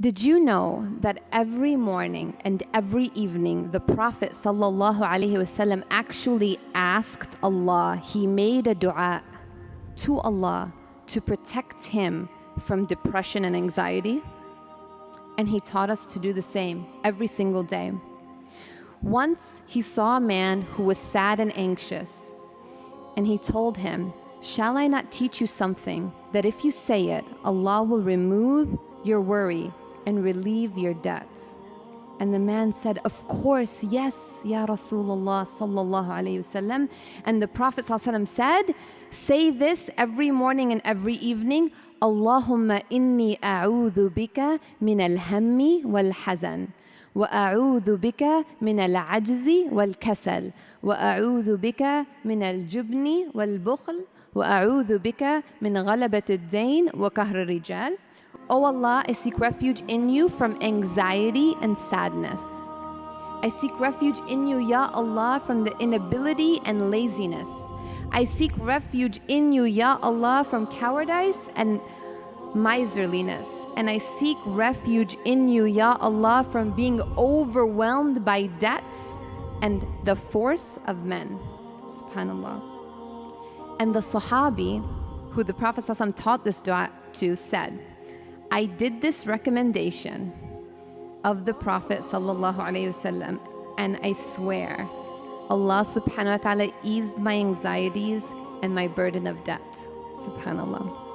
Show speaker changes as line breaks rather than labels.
Did you know that every morning and every evening the Prophet ﷺ actually asked Allah, he made a dua to Allah to protect him from depression and anxiety? And he taught us to do the same every single day. Once he saw a man who was sad and anxious, and he told him, "Shall I not teach you something that if you say it, Allah will remove your worry and relieve your debt?" And the man said, "Of course, yes, Ya Rasulullah sallallahu alayhi wasallam." And the Prophet sallallahu alayhi wasallam said, "Say this every morning and every evening, Allahumma inni a'udhu bika min al-hammi wal-hazan, wa a'udhu bika min al-ajzi wal-kasal, wa a'udhu bika min al-jubni wal-bukhl, wa a'udhu bika min ghalabat ad-dayn wa kahr al-rijal." O Allah, I seek refuge in you from anxiety and sadness. I seek refuge in you, Ya Allah, from the inability and laziness. I seek refuge in you, Ya Allah, from cowardice and miserliness. And I seek refuge in you, Ya Allah, from being overwhelmed by debt and the force of men. Subhanallah. And the Sahabi, who the Prophet ﷺ taught this dua to, said, "I did this recommendation of the Prophet ﷺ, and I swear Allah subhanahu wa ta'ala eased my anxieties and my burden of debt." Subhanallah.